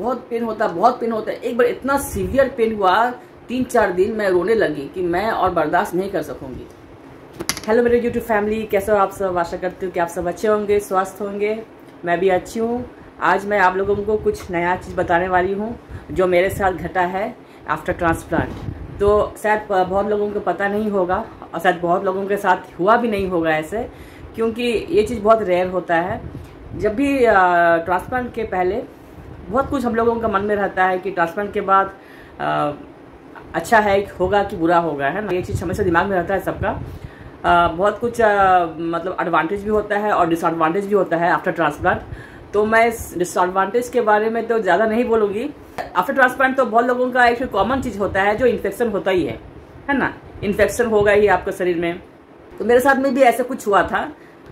बहुत पेन होता है, बहुत पेन होता है। एक बार इतना सीवियर पेन हुआ 3-4 दिन मैं रोने लगी कि मैं और बर्दाश्त नहीं कर सकूंगी। हेलो मेरे यूट्यूब फैमिली, कैसे हो आप सब? आशा करती हूँ कि आप सब अच्छे होंगे, स्वस्थ होंगे। मैं भी अच्छी हूँ। आज मैं आप लोगों को कुछ नया चीज़ बताने वाली हूँ जो मेरे साथ घटा है आफ्टर ट्रांसप्लांट। तो शायद बहुत लोगों को पता नहीं होगा और शायद बहुत लोगों के साथ हुआ भी नहीं होगा ऐसे, क्योंकि ये चीज़ बहुत रेयर होता है। जब भी ट्रांसप्लांट के पहले बहुत कुछ हम लोगों का मन में रहता है कि ट्रांसप्लांट के बाद अच्छा है होगा कि बुरा होगा, है ना। ये चीज़ हमेशा दिमाग में रहता है सबका। बहुत कुछ मतलब एडवांटेज भी होता है और डिसएडवांटेज भी होता है आफ्टर ट्रांसप्लांट। तो मैं इस डिसएडवांटेज के बारे में तो ज़्यादा नहीं बोलूँगी। आफ्टर ट्रांसप्लांट तो बहुत लोगों का एक कॉमन चीज़ होता है जो इन्फेक्शन होता ही है ना। इन्फेक्शन होगा ही आपके शरीर में। तो मेरे साथ में भी ऐसा कुछ हुआ था,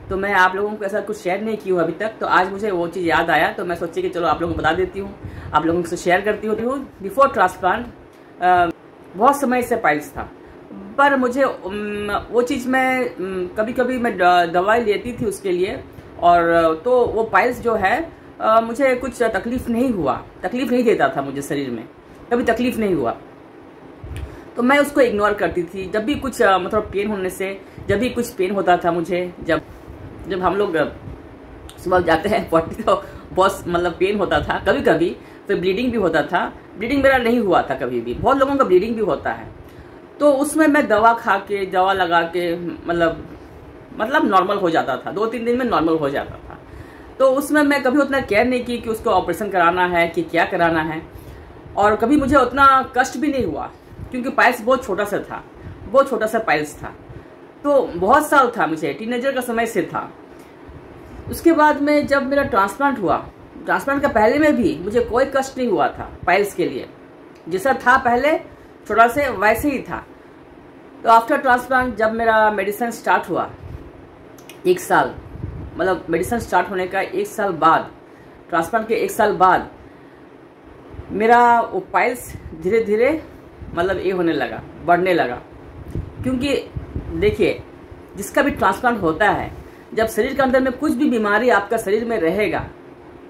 तो मैं आप लोगों को ऐसा कुछ शेयर नहीं की हूँ अभी तक। तो आज मुझे वो चीज़ याद आया, तो मैं सोची कि चलो आप लोगों को बता देती हूँ, आप लोगों से शेयर करती हूँ। बिफोर ट्रांसप्लांट बहुत समय से पाइल्स था, पर मुझे वो चीज़ मैं कभी कभी मैं दवाई लेती थी उसके लिए, और तो वो पाइल्स जो है मुझे कुछ तकलीफ नहीं देता था मुझे शरीर में, कभी तकलीफ नहीं हुआ। तो मैं उसको इग्नोर करती थी। जब भी कुछ मतलब पेन होने से, जब भी कुछ पेन होता था मुझे, जब हम लोग सुबह जाते हैं पॉटी तो बहुत मतलब पेन होता था कभी कभी, फिर ब्लीडिंग भी होता था। ब्लीडिंग मेरा नहीं हुआ था कभी भी, बहुत लोगों का ब्लीडिंग भी होता है। तो उसमें मैं दवा खा के, दवा लगा के मतलब नॉर्मल हो जाता था, 2-3 दिन में नॉर्मल हो जाता था। तो उसमें मैं कभी उतना केयर नहीं की कि उसको ऑपरेशन कराना है कि क्या कराना है, और कभी मुझे उतना कष्ट भी नहीं हुआ क्योंकि पाइल्स बहुत छोटा सा था, बहुत छोटा सा पाइल्स था। तो बहुत साल था, मुझे टीनेजर का समय से था। उसके बाद में जब मेरा ट्रांसप्लांट हुआ, ट्रांसप्लांट का पहले में भी मुझे कोई कष्ट नहीं हुआ था पाइल्स के लिए। जैसा था पहले छोटा से वैसे ही था। तो आफ्टर ट्रांसप्लांट जब मेरा मेडिसिन स्टार्ट हुआ, 1 साल मतलब मेडिसिन स्टार्ट होने का 1 साल बाद, ट्रांसप्लांट के 1 साल बाद मेरा वो पाइल्स धीरे धीरे मतलब ये होने लगा, बढ़ने लगा। क्योंकि देखिए, जिसका भी ट्रांसप्लांट होता है, जब शरीर के अंदर में कुछ भी बीमारी आपका शरीर में रहेगा,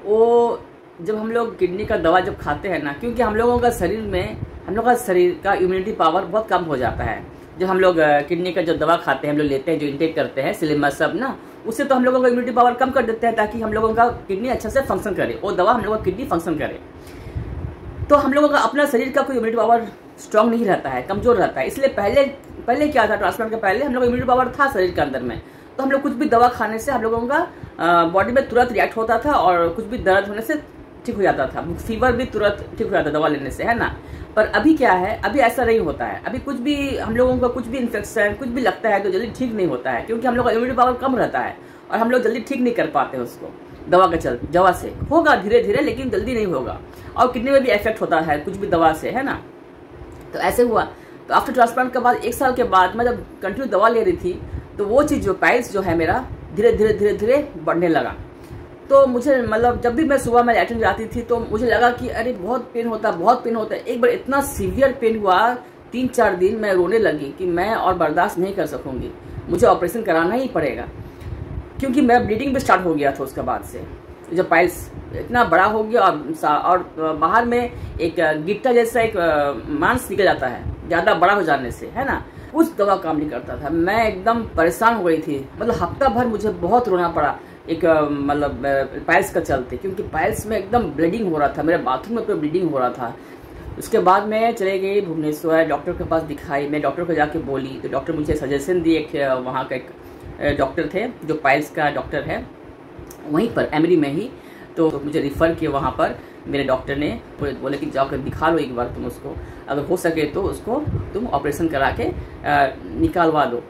वो जब हम लोग किडनी का दवा जब खाते हैं ना, क्योंकि हम लोगों का शरीर का इम्यूनिटी पावर बहुत कम हो जाता है। जब हम लोग किडनी का जो दवा खाते हैं, हम लोग लेते हैं, जो इंटेक करते हैं सिलिमस सब ना, उससे तो हम लोगों का इम्यूनिटी पावर कम कर देते हैं ताकि हम लोगों का किडनी अच्छा से फंक्शन करे, वो दवा हम लोगों का किडनी फंक्शन करे। तो हम लोगों का अपना शरीर का कोई इम्यूनिटी पावर स्ट्रांग नहीं रहता है, कमजोर रहता है। इसलिए पहले क्या था, ट्रांसप्लांट के पहले हम लोग इम्यूनिटी पावर था शरीर के अंदर में। तो हम लोग कुछ भी दवा खाने से हम लोगों का बॉडी में तुरंत रिएक्ट होता था, और कुछ भी दर्द होने से ठीक हो जाता था, फीवर भी तुरंत ठीक हो जाता दवा लेने से, है ना। पर अभी क्या है, अभी ऐसा नहीं होता है। अभी कुछ भी हम लोगों का कुछ भी इन्फेक्शन कुछ भी लगता है तो जल्दी ठीक नहीं होता है, क्योंकि हम लोग का इम्यूनिटी पावर कम रहता है और हम लोग जल्दी ठीक नहीं कर पाते हैं उसको। दवा से होगा धीरे धीरे, लेकिन जल्दी नहीं होगा। और किडनी में भी इफेक्ट होता है कुछ भी दवा से, है ना। तो ऐसे हुआ। तो आफ्टर ट्रांसप्लांट के बाद 1 साल के बाद मैं जब कंटिन्यू दवा ले रही थी, तो वो चीज़ जो पाइल्स जो है मेरा धीरे धीरे बढ़ने लगा। तो मुझे मतलब जब भी मैं सुबह में लैट्रिन जाती थी तो मुझे लगा कि अरे बहुत पेन होता है। एक बार इतना सीवियर पेन हुआ 3-4 दिन मैं रोने लगी कि मैं और बर्दाश्त नहीं कर सकूंगी, मुझे ऑपरेशन कराना ही पड़ेगा। क्योंकि मेरा ब्लीडिंग भी स्टार्ट हो गया था उसके बाद से, जब पाइल्स इतना बड़ा हो गया और बाहर में एक गिट्टा जैसा एक मांस निकल जाता है ज़्यादा बड़ा हो जाने से, है ना। उस दवा काम नहीं करता था। मैं एकदम परेशान हो गई थी, मतलब हफ्ता भर मुझे बहुत रोना पड़ा एक मतलब पाइल्स का चलते, क्योंकि पाइल्स में एकदम ब्लीडिंग हो रहा था, मेरे बाथरूम में पूरा ब्लीडिंग हो रहा था। उसके बाद मैं चले गई भुवनेश्वर, डॉक्टर के पास दिखाई। मैं डॉक्टर को जाके बोली तो डॉक्टर मुझे सजेशन दिए। एक वहाँ का एक डॉक्टर थे जो पाइल्स का डॉक्टर है वहीं पर एमरी में ही, तो मुझे रिफ़र किया वहाँ पर। मेरे डॉक्टर ने बोले कि जाकर दिखा लो एक बार तुम उसको, अगर हो सके तो उसको तुम ऑपरेशन करा के निकालवा दो।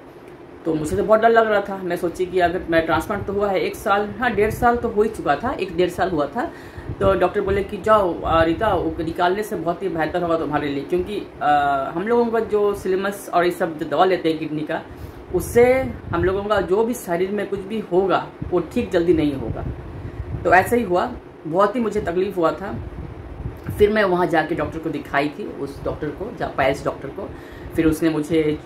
तो मुझे तो बहुत डर लग रहा था। मैं सोची कि अगर मैं ट्रांसप्लांट तो हुआ है 1 साल, हाँ 1.5 साल तो हो ही चुका था, 1-1.5 साल हुआ था। तो डॉक्टर बोले कि जाओ रीता, वो निकालने से बहुत ही बेहतर होगा तुम्हारे लिए, क्योंकि हम लोगों का जो सिलिमस और ये सब जो दवा लेते हैं किडनी का, उससे हम लोगों का जो भी शरीर में कुछ भी होगा वो ठीक जल्दी नहीं होगा। तो ऐसा ही हुआ, बहुत ही मुझे तकलीफ हुआ था। फिर मैं वहाँ जाके डॉक्टर को दिखाई थी, उस डॉक्टर को, पाइल्स डॉक्टर को। फिर उसने मुझे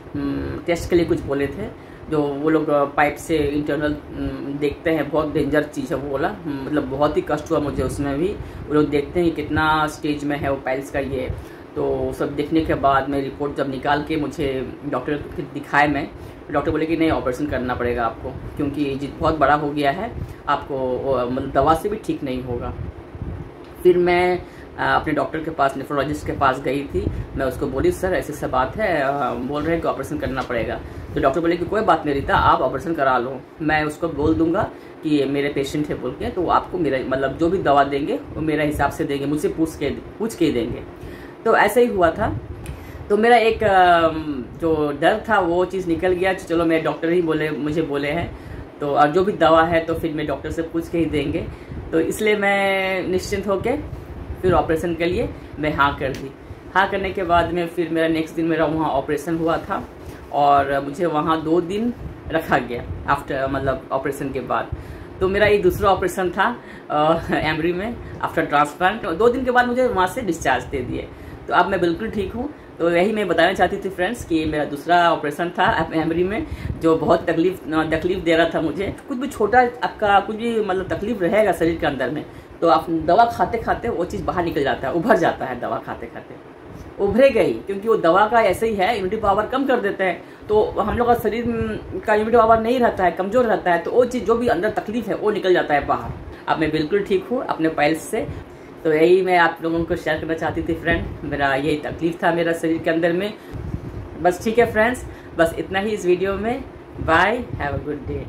टेस्ट के लिए कुछ बोले थे। जो वो लोग पाइप से इंटरनल देखते हैं, बहुत डेंजर चीज़ है वो बोला, मतलब बहुत ही कष्ट हुआ मुझे उसमें भी। वो लोग देखते हैं कितना स्टेज में है वो पाइल्स का ये। तो सब देखने के बाद मैं रिपोर्ट जब निकाल के मुझे डॉक्टर को दिखाए, मैं डॉक्टर बोले कि नहीं ऑपरेशन करना पड़ेगा आपको, क्योंकि बहुत बड़ा हो गया है, आपको मतलब दवा से भी ठीक नहीं होगा। फिर मैं अपने डॉक्टर के पास, नेफ्रोलॉजिस्ट के पास गई थी। मैं उसको बोली सर ऐसी सब बात है, बोल रहे हैं कि ऑपरेशन करना पड़ेगा। तो डॉक्टर बोले कि कोई बात नहीं रीता, आप ऑपरेशन करा लो, मैं उसको बोल दूंगा कि ये मेरे पेशेंट है बोल के, तो आपको मेरा मतलब जो भी दवा देंगे वो मेरे हिसाब से देंगे, मुझसे पूछ के ही देंगे। तो ऐसा ही हुआ था। तो मेरा एक जो डर था वो चीज़ निकल गया। चलो मेरे डॉक्टर ही मुझे बोले हैं, तो और जो भी दवा है तो फिर मैं डॉक्टर से पूछ के ही देंगे। तो इसलिए मैं निश्चिंत होके फिर ऑपरेशन के लिए मैं हाँ कर दी। हाँ करने के बाद में फिर मेरा नेक्स्ट दिन मेरा वहाँ ऑपरेशन हुआ था, और मुझे वहाँ 2 दिन रखा गया आफ्टर मतलब ऑपरेशन के बाद। तो मेरा ये दूसरा ऑपरेशन था एमरी में आफ्टर ट्रांसप्लांट। 2 दिन के बाद मुझे वहाँ से डिस्चार्ज दे दिए। तो अब मैं बिल्कुल ठीक हूँ। तो यही मैं बताना चाहती थी फ्रेंड्स कि मेरा दूसरा ऑपरेशन था एमरी में, जो बहुत तकलीफ दे रहा था मुझे। कुछ भी छोटा आपका कुछ भी मतलब तकलीफ रहेगा शरीर के अंदर में, तो आप दवा खाते खाते वो चीज़ बाहर निकल जाता है, उभर जाता है। दवा खाते खाते उभरेगा ही, क्योंकि वो दवा का ऐसे ही है, इम्यूनिटी पावर कम कर देते हैं। तो हम लोग का शरीर का इम्यूनिटी पावर नहीं रहता है, कमज़ोर रहता है, तो वो चीज़ जो भी अंदर तकलीफ है वो निकल जाता है बाहर। अब मैं बिल्कुल ठीक हूँ अपने पाइल्स से। तो यही मैं आप लोगों को शेयर करना चाहती थी फ्रेंड, मेरा यही तकलीफ था मेरा शरीर के अंदर में। बस ठीक है फ्रेंड्स, बस इतना ही इस वीडियो में। Bye, have a good day.